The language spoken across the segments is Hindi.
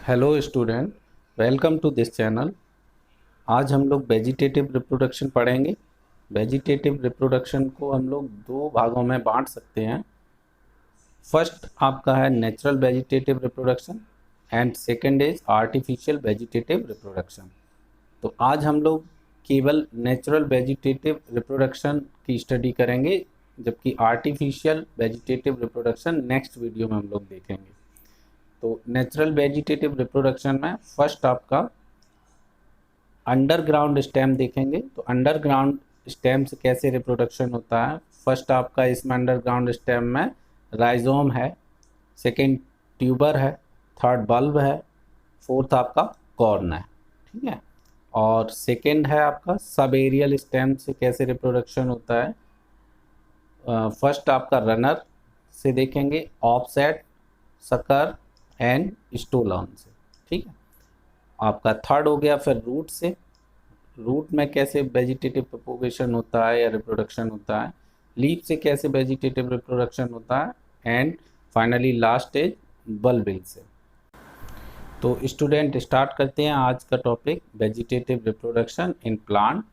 Hello student, welcome to this channel. आज हम लोग वेजिटेटिव रिप्रोडक्शन पढ़ेंगे। वेजिटेटिव रिप्रोडक्शन को हम लोग दो भागों में बांट सकते हैं। फर्स्ट आपका है natural vegetative reproduction and second is artificial vegetative reproduction. तो आज हम लोग केवल नेचुरल वेजिटेटिव रिप्रोडक्शन की स्टडी करेंगे, जबकि artificial vegetative reproduction next video में हम लोग देखेंगे। तो नेचुरल वेजिटेटिव रिप्रोडक्शन में फर्स्ट आपका अंडरग्राउंड स्टेम देखेंगे। तो अंडरग्राउंड स्टेम से कैसे रिप्रोडक्शन होता है। फर्स्ट आपका इसमें अंडरग्राउंड स्टेम में राइजोम है, सेकंड ट्यूबर है, थर्ड बल्ब है, फोर्थ आपका कॉर्न है। ठीक है। और सेकंड है आपका सब एरियल स्टेम से कैसे रिप्रोडक्शन होता है। फर्स्ट आपका रनर से देखेंगे, ऑफसेट, सकर एंड स्टोलन से। ठीक है। आपका थर्ड हो गया फिर रूट से। रूट में कैसे वेजिटेटिव प्रोपोगेशन होता है या रिप्रोडक्शन होता है। लीफ से कैसे वेजिटेटिव रिप्रोडक्शन होता है। And finally last is bulbil से। तो स्टूडेंट स्टार्ट करते हैं आज का topic vegetative reproduction in plant.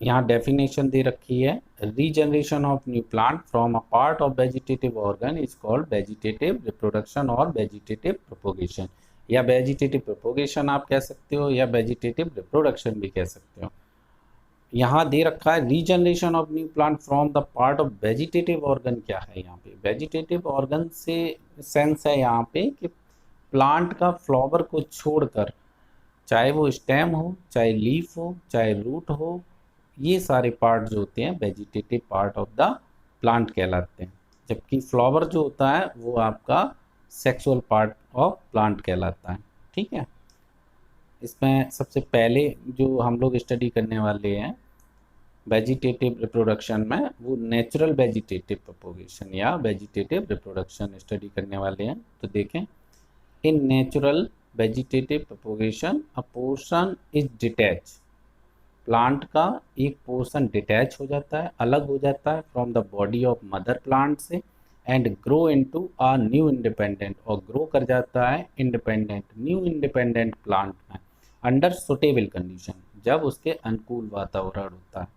यहाँ डेफिनेशन दे रखी है, regeneration of new plant from a part of vegetative organ is called vegetative reproduction और वेजिटेटिव प्रोपोगेशन, या वेजिटेटिव प्रोपोगेशन आप कह सकते हो या वेजिटेटिव रिप्रोडक्शन भी कह सकते हो। यहाँ दे रखा है regeneration of new plant from the part of vegetative organ. क्या है यहाँ पे वेजिटेटिव ऑर्गन से सेंस है यहाँ पे कि प्लांट का फ्लावर को छोड़कर, चाहे वो स्टेम हो, चाहे लीफ हो, चाहे रूट हो, ये सारे पार्ट जो होते हैं vegetative part of the plant कहलाते हैं। जबकि फ्लावर जो होता है वो आपका सेक्सुअल पार्ट ऑफ प्लांट कहलाता है। ठीक है। इसमें सबसे पहले जो हम लोग स्टडी करने वाले हैं वेजिटेटिव रिप्रोडक्शन में, वो नेचुरल वेजिटेटिव प्रोपोगेशन या वेजिटेटिव रिप्रोडक्शन स्टडी करने वाले हैं। तो देखें, in natural vegetative propagation a portion is detach. Plant का एक पोर्शन डिटैच हो जाता है, अलग हो जाता है from the body of mother plant से, and grow into a new independent, और ग्रो कर जाता है इंडिपेंडेंट न्यू इंडिपेंडेंट प्लांट में अंडर सुटेबल कंडीशन, जब उसके अनुकूल वातावरण होता है।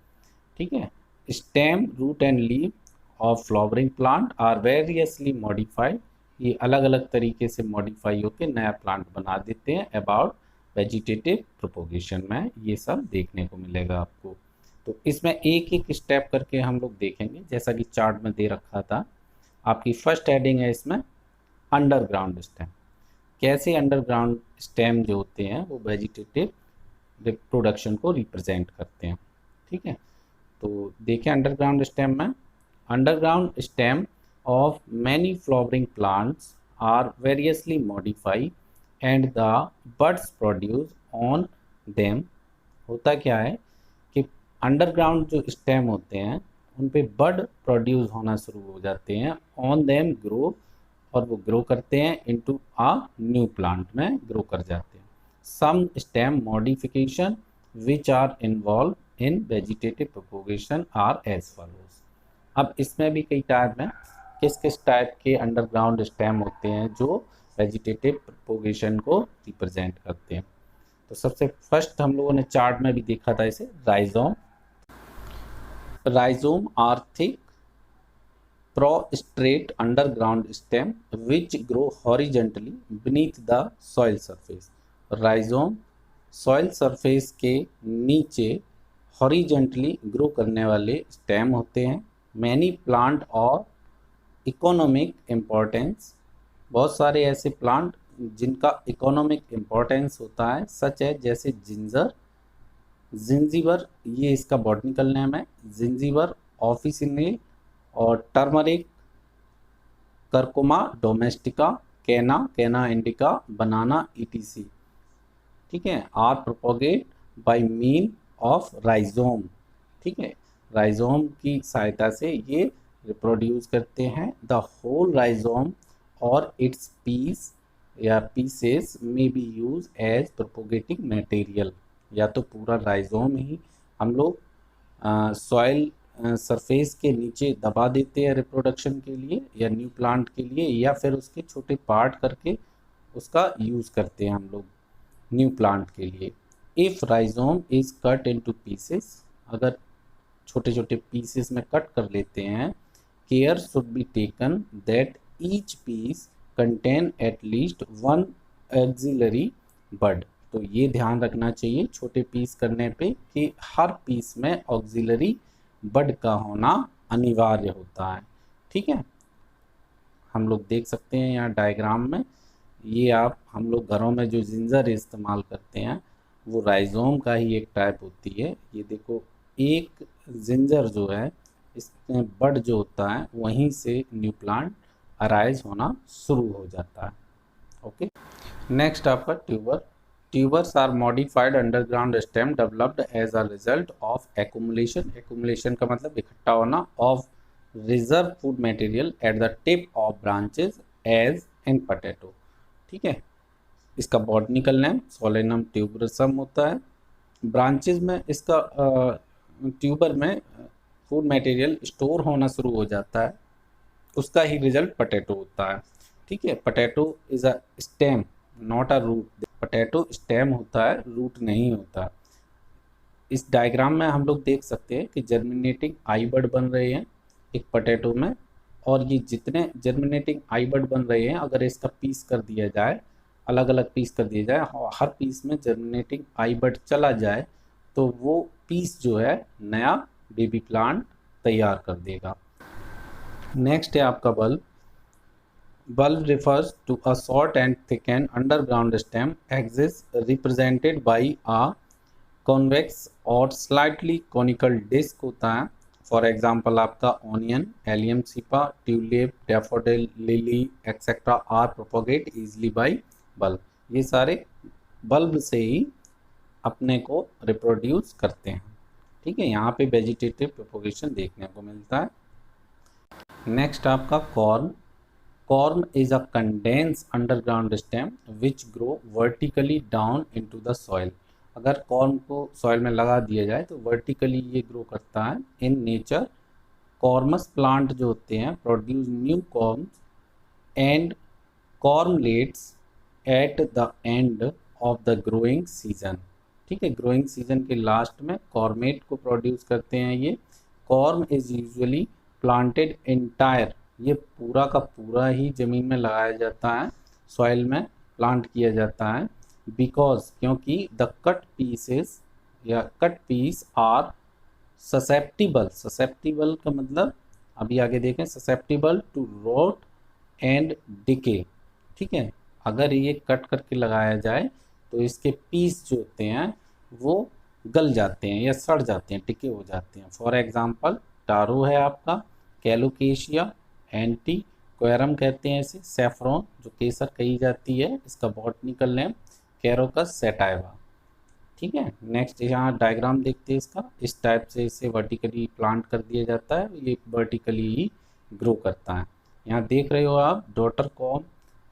ठीक है। Stem, root and leaf of flowering plant are variously modified. ये अलग अलग तरीके से मॉडिफाई होकर नया प्लांट बना देते हैं। अबाउट वेजिटेटिव प्रोपोगेशन में ये सब देखने को मिलेगा आपको। तो इसमें एक एक स्टेप करके हम लोग देखेंगे, जैसा कि चार्ट में दे रखा था। आपकी फर्स्ट हेडिंग है इसमें अंडरग्राउंड स्टेम। कैसे अंडरग्राउंड स्टेम जो होते हैं वो वेजिटेटिव रिप्रोडक्शन को रिप्रेजेंट करते हैं। ठीक है। तो देखें अंडरग्राउंड स्टेम में, underground stem of many flowering plants are variously modified and the buds produce on them. होता क्या है कि अंडरग्राउंड जो स्टेम होते हैं उन पे बड प्रोड्यूस होना शुरू हो जाते हैं, ऑन देम ग्रो, और वो ग्रो करते हैं इनटू अ न्यू प्लांट में ग्रो कर जाते हैं। Some stem modification which are involve in vegetative propagation are as follows. अब इसमें भी कई टाइप हैं, किस किस टाइप के अंडरग्राउंड स्टेम होते हैं जो वेजिटेटिव प्रोपोगेशन को रिप्रेजेंट करते हैं। तो सबसे फर्स्ट हम लोगों ने चार्ट में भी देखा था इसे, rhizome. Rhizome are thick prostrate underground stem which grow horizontally beneath the soil surface। Rhizome soil surface के नीचे हॉरिजेंटली ग्रो करने वाले स्टेम होते हैं। मैनी प्लांट और इकोनॉमिक इम्पोर्टेंस, बहुत सारे ऐसे प्लांट जिनका इकोनॉमिक इम्पोर्टेंस होता है, सच है जैसे जिंजर, जिंजीबर, ये इसका बॉटनिकल नेम है, जिंजीबर ऑफिसिनेल, और टर्मरिक, करकुमा डोमेस्टिका, कैना, कैना इंडिका, बनाना ईटीसी। ठीक है। Are propagate by mean of rhizome. ठीक है। राइजोम की सहायता से ये रिप्रोड्यूस करते हैं। द होल राइजोम और इट्स पीस या पीसेस में be use as propagating material, या तो पूरा राइजोम ही हम लोग सॉइल सरफेस के नीचे दबा देते हैं रिप्रोडक्शन के लिए या न्यू प्लांट के लिए, या फिर उसके छोटे पार्ट करके उसका यूज़ करते हैं हम लोग न्यू प्लांट के लिए। If rhizome is cut into pieces, अगर छोटे छोटे पीसेस में कट कर लेते हैं, care should be taken that each piece contain at least one axillary bud. तो ये ध्यान रखना चाहिए छोटे पीस करने पे कि हर पीस में ऑक्सिलरी बड का होना अनिवार्य होता है। ठीक है, हम लोग देख सकते हैं यहाँ डायग्राम में, ये आप हम लोग घरों में जो जिंजर इस्तेमाल करते हैं वो राइजोम का ही एक टाइप होती है। ये देखो, एक जिंजर जो है इसमें बड जो होता है वहीं से न्यू प्लांट अराइज होना शुरू हो जाता है। ओके, नेक्स्ट आपका tuber. Tubers are modified underground stem developed as a result of accumulation. Accumulation का मतलब इकट्ठा होना of reserve food material at the tip of branches as in potato. ठीक है, इसका बॉटनिकल नेम सोलेनम ट्यूबरसम होता है। ब्रांचेस में इसका ट्यूबर में फूड मटेरियल स्टोर होना शुरू हो जाता है, उसका ही रिजल्ट पोटैटो होता है। ठीक है, potato is a stem not a root. Potato stem होता है, रूट नहीं होता। इस डायग्राम में हम लोग देख सकते हैं कि जर्मिनेटिंग आई बड बन रहे हैं एक पोटैटो में, और ये जितने जर्मिनेटिंग आई बड बन रहे हैं अगर इसका पीस कर दिया जाए, अलग अलग पीस कर दिया जाए, हर पीस में जर्मिनेटिंग आई बड चला जाए तो वो पीस जो है नया बेबी प्लांट तैयार कर देगा। नेक्स्ट है आपका bulb. Bulb refers to a short and thickened underground stem axis represented by a convex और slightly conical disc होता है। फॉर एग्जाम्पल आपका onion, Allium cepa, tulip, daffodil, lily etcetera are propagate easily by bulb. ये सारे बल्ब से ही अपने को रिप्रोड्यूस करते हैं। ठीक है, यहाँ पे वेजिटेटिव प्रोपोगेशन देखने को मिलता है। नेक्स्ट आपका corn. Corm is a condensed underground stem which grow vertically down into the soil। अगर कॉर्म को सॉइल में लगा दिया जाए तो वर्टिकली ये ग्रो करता है। इन नेचर कॉर्मस प्लांट जो होते हैं produce new corms and cormlets at the end of the growing season. ठीक है, ग्रोइंग सीजन के लास्ट में कॉर्मेट को प्रोड्यूस करते हैं ये। Corm is usually planted entire, ये पूरा का पूरा ही ज़मीन में लगाया जाता है, सॉइल में प्लांट किया जाता है। बिकॉज क्योंकि द कट पीसेस या cut piece are susceptible. Susceptible का मतलब अभी आगे देखें, susceptible to rot and decay. ठीक है, अगर ये कट करके लगाया जाए तो इसके पीस जो होते हैं वो गल जाते हैं या सड़ जाते हैं, टिके हो जाते हैं। फॉर एग्जांपल टारो है आपका, कैलोकेशिया, एंटी क्वेरम कहते हैं इसे, सेफ्रॉन जो केसर कही जाती है, इसका बॉटनिकल नेम कैरोकस सैटाइवा। ठीक है, नेक्स्ट यहाँ डायग्राम देखते हैं इसका। इस टाइप से इसे वर्टिकली प्लांट कर दिया जाता है, ये वर्टिकली ही ग्रो करता है। यहाँ देख रहे हो आप डॉटर कॉर्म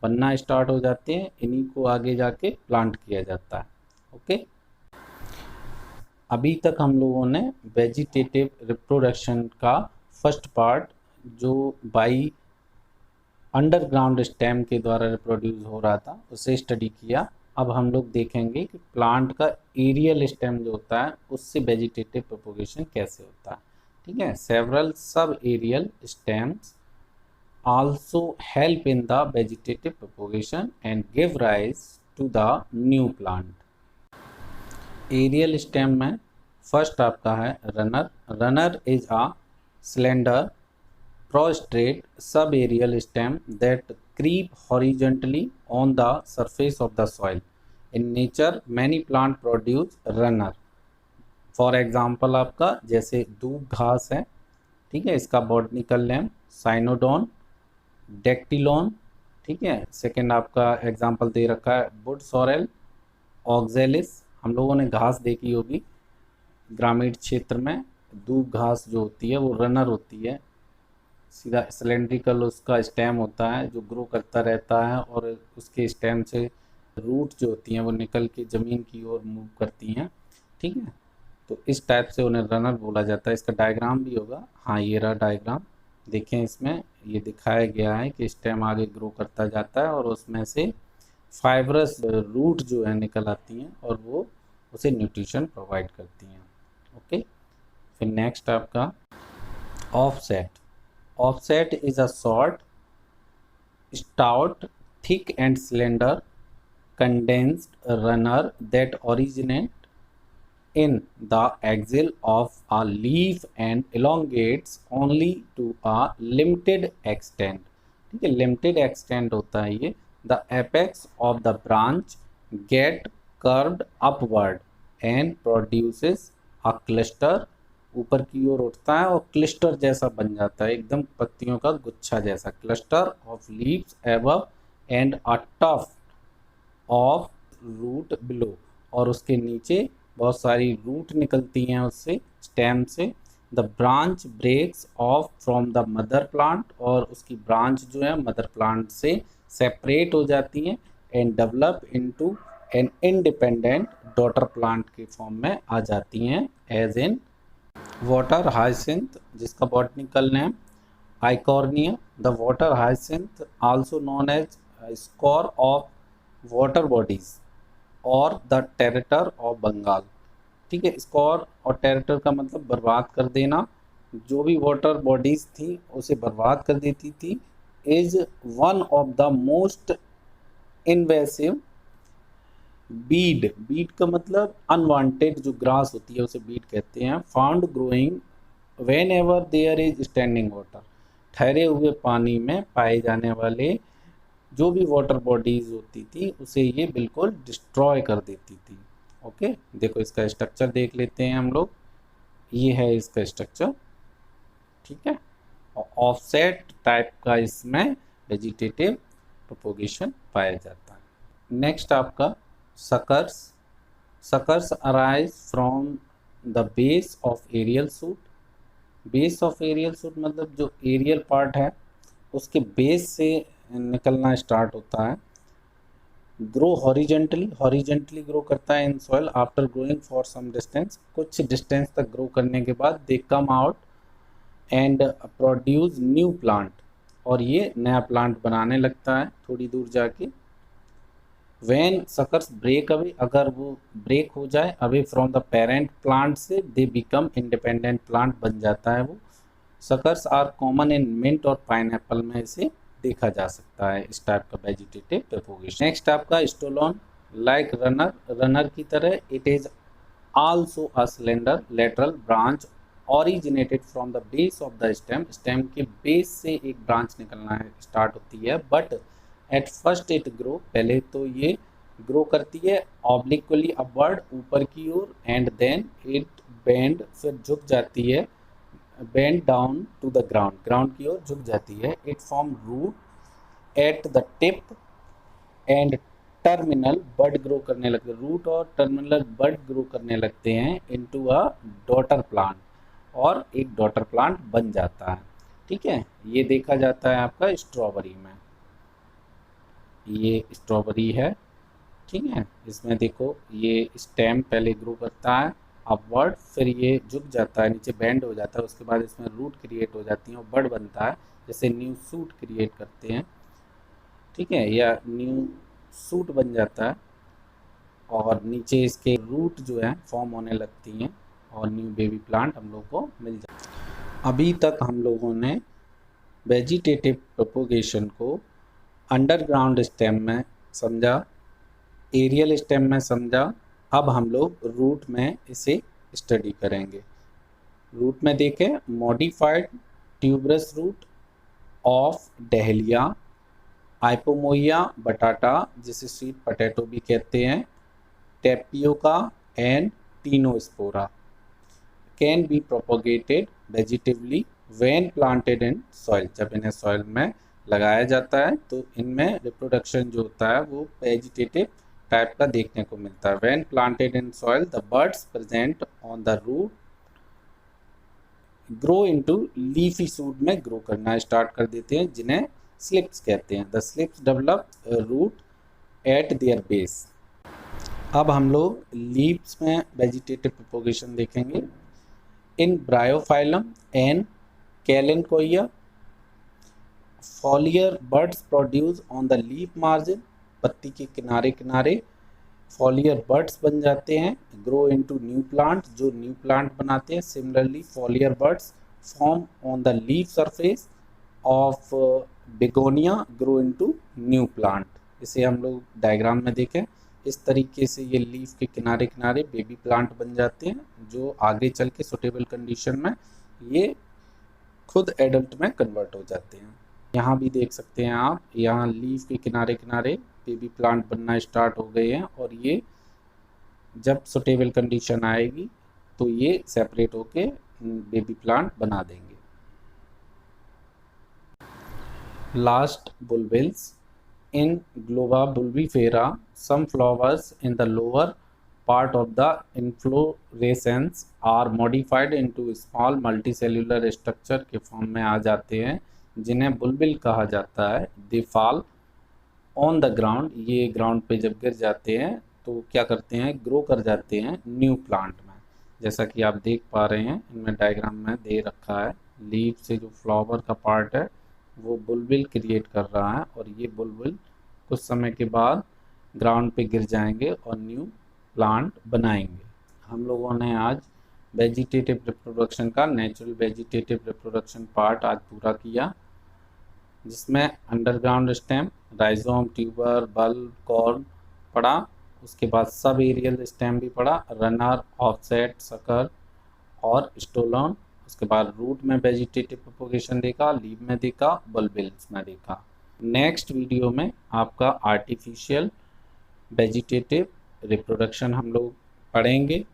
बनना स्टार्ट हो जाते हैं, इन्हीं को आगे जाके प्लांट किया जाता है। ओके, अभी तक हम लोगों ने वेजिटेटिव रिप्रोडक्शन का फर्स्ट पार्ट जो बाई अंडरग्राउंड स्टेम के द्वारा रिप्रोड्यूस हो रहा था उसे स्टडी किया। अब हम लोग देखेंगे कि प्लांट का एरियल स्टेम जो होता है उससे वेजिटेटिव प्रोपोगेशन कैसे होता है। ठीक है, several subaerial stems also help in the vegetative propagation and give rise to the new plant. Aerial stem में फर्स्ट आपका है runner. Runner is a slender, prostrate subaerial stem that creep horizontally on the surface of the soil. In nature, many plants produce runner. For example, आपका जैसे दूब घास है, ठीक है, इसका बॉटनिकल नेम साइनोडोन, डेक्टिलोन। ठीक है, सेकेंड आपका एग्जाम्पल दे रखा है वुड सॉरेल, ऑक्जेलिस। हम लोगों ने घास देखी होगी ग्रामीण क्षेत्र में, दूब घास जो होती है वो रनर होती है, सीधा सिलेंड्रिकल उसका स्टेम होता है जो ग्रो करता रहता है और उसके स्टेम से रूट जो होती हैं वो निकल के ज़मीन की ओर मूव करती हैं। ठीक है, तो इस टाइप से उन्हें रनर बोला जाता है। इसका डायग्राम भी होगा, हाँ ये रहा डायग्राम, देखें इसमें ये दिखाया गया है कि स्टेम आगे ग्रो करता जाता है और उसमें से फाइब्रस रूट जो है निकल आती हैं और वो उसे न्यूट्रिशन प्रोवाइड करती हैं। ओके, फिर नेक्स्ट आपका offset. Offset is a short, stout, thick and slender condensed runner that originate in the axil of a leaf and elongates only to a limited extent। ठीक है, लिमिटेड एक्सटेंट होता है ये। The apex of the branch get curved upward and produces a cluster. ऊपर की ओर उठता है और क्लस्टर जैसा बन जाता है, एकदम पत्तियों का गुच्छा जैसा। Cluster of leaves above and a tuft of root below, और उसके नीचे बहुत सारी रूट निकलती हैं उससे, स्टेम से। The branch breaks off from the mother plant, और उसकी ब्रांच जो है मदर प्लांट से सेपरेट हो जाती हैं and develop into an independent daughter plant के फॉर्म में आ जाती हैं, एज इन वाटर हाइसिंथ, जिसका botanical name Eichhornia. The water hyacinth also known as scourge of water bodies और द टेरेटर ऑफ बंगाल। ठीक है, स्कोर और टेरेटर का मतलब बर्बाद कर देना, जो भी वाटर बॉडीज थी उसे बर्बाद कर देती थी। Is one of the most invasive Beed. Beed का मतलब अनवांटेड जो ग्रास होती है उसे बीड कहते हैं। Found growing whenever there is standing water. ठहरे हुए पानी में पाए जाने वाले जो भी वाटर बॉडीज होती थी उसे ये बिल्कुल डिस्ट्रॉय कर देती थी। ओके, देखो इसका स्ट्रक्चर देख लेते हैं हम लोग। ये है इसका स्ट्रक्चर, ठीक है। और ऑफसेट टाइप का इसमें वेजिटेटिव प्रोपोगेशन पाया जाता है। नेक्स्ट आपका suckers. Suckers arise from the base of aerial shoot. Base of aerial shoot मतलब जो एरियल पार्ट है उसके बेस से निकलना स्टार्ट होता है। ग्रो हॉरिजेंटली, हॉरिजेंटली ग्रो करता है in soil. After growing for some distance, कुछ डिस्टेंस तक ग्रो करने के बाद they come out and produce new plant, और ये नया प्लांट बनाने लगता है थोड़ी दूर जाके। व्हेन सकर्स ब्रेक अवे, अगर वो ब्रेक हो जाए away from the parent plant से, दे बिकम इंडिपेंडेंट प्लांट बन जाता है वो। Suckers are common in mint और पाइनएप्पल में इसे देखा जा सकता है, इस टाइप का वेजिटेटिव प्रोपोगेशन। नेक्स्ट आपका स्टोलोन। लाइक रनर, रनर की तरह it is also a slender lateral branch originated from the base of the stem. Stem के बेस से एक ब्रांच निकलना है स्टार्ट होती है। But at first it grow, पहले तो ये ग्रो करती है ऑब्लिक्वली अपवर्ड, ऊपर की ओर, एंड देन इट बेंड, फिर झुक जाती है, bend down to the ground, ground की ओर झुक जाती है। It form root at the tip and terminal bud grow करने लगते हैं। रूट और टर्मिनल बड ग्रो करने लगते हैं इनटू अ डॉटर प्लांट, और एक डॉटर प्लांट बन जाता है। ठीक है, ये देखा जाता है आपका स्ट्रॉबेरी में। ये स्ट्रॉबेरी है, ठीक है। इसमें देखो ये स्टेम पहले ग्रो करता है अपवर्ड, फिर ये झुक जाता है नीचे, बेंड हो जाता है, उसके बाद इसमें रूट क्रिएट हो जाती है और बड बनता है, जैसे न्यू सूट क्रिएट करते हैं, ठीक है, या न्यू सूट बन जाता है, और नीचे इसके रूट जो है फॉर्म होने लगती हैं और न्यू बेबी प्लांट हम लोग को मिल जाता है। अभी तक हम लोगों ने वेजिटेटिव प्रोपोगेशन को अंडरग्राउंड स्टेम में समझा, एरियल स्टेम में समझा। अब हम लोग रूट में इसे स्टडी करेंगे। रूट में देखें, modified tuberous root of dahlia, Ipomoea batata जिसे स्वीट पोटैटो भी कहते हैं, tapioca and Tinospora can be propagated vegetatively when planted in soil. जब इन्हें सॉइल में लगाया जाता है तो इनमें रिप्रोडक्शन जो होता है वो वेजिटेटिव टाइप का देखने को मिलता है। When planted in soil the buds present on the root grow into leafy shoot में ग्रो करना स्टार्ट कर देते हैं, जिन्हें स्लिप्स कहते हैं। The slips develop root at their base. अब हम लोग लीव्स में वेजिटेटिव प्रोपोगेशन देखेंगे। In Bryophyllum and Kalanchoe, foliar buds produce on the leaf margin पत्ती के किनारे किनारे फॉलियर बड्स बन जाते हैं, ग्रो इनटू न्यू प्लांट, जो न्यू प्लांट बनाते हैं। Similarly foliar buds form on the leaf surface of begonia, grow into new plant. इसे हम लोग डायग्राम में देखें, इस तरीके से ये लीफ के किनारे किनारे बेबी प्लांट बन जाते हैं, जो आगे चल के सुटेबल कंडीशन में ये खुद एडल्ट में कन्वर्ट हो जाते हैं। यहाँ भी देख सकते हैं आप, यहाँ लीफ के किनारे किनारे बेबी प्लांट बनना स्टार्ट हो गए हैं, और ये जब सुटेबल कंडीशन आएगी तो ये सेपरेट होके बेबी प्लांट बना देंगे। Last, bulbils. In Globa bulbifera, some flowers in the lower part of the inflorescence are modified into small multicellular structure के फॉर्म में आ जाते हैं, जिन्हें बुलबिल कहा जाता है। They fall on the ground, ये ग्राउंड पे जब गिर जाते हैं तो क्या करते हैं, ग्रो कर जाते हैं न्यू प्लांट में। जैसा कि आप देख पा रहे हैं, इनमें डायग्राम में दे रखा है, लीफ से जो फ्लावर का पार्ट है वो बुलबिल क्रिएट कर रहा है, और ये बुलबिल कुछ समय के बाद ग्राउंड पे गिर जाएंगे और न्यू प्लांट बनाएंगे। हम लोगों ने आज वेजिटेटिव रिप्रोडक्शन का नेचुरल वेजिटेटिव रिप्रोडक्शन पार्ट आज पूरा किया, जिसमें underground stem, rhizome, tuber, bulb, corn पढ़ा। उसके बाद सब एरियल स्टेम भी पढ़ा, रनर, ऑफसेट, सकर और स्टोलन। उसके बाद रूट में वेजिटेटिव प्रोपोगेशन देखा, लीव में देखा, बल्बिल्स में देखा। नेक्स्ट वीडियो में आपका आर्टिफिशियल वेजिटेटिव रिप्रोडक्शन हम लोग पढ़ेंगे।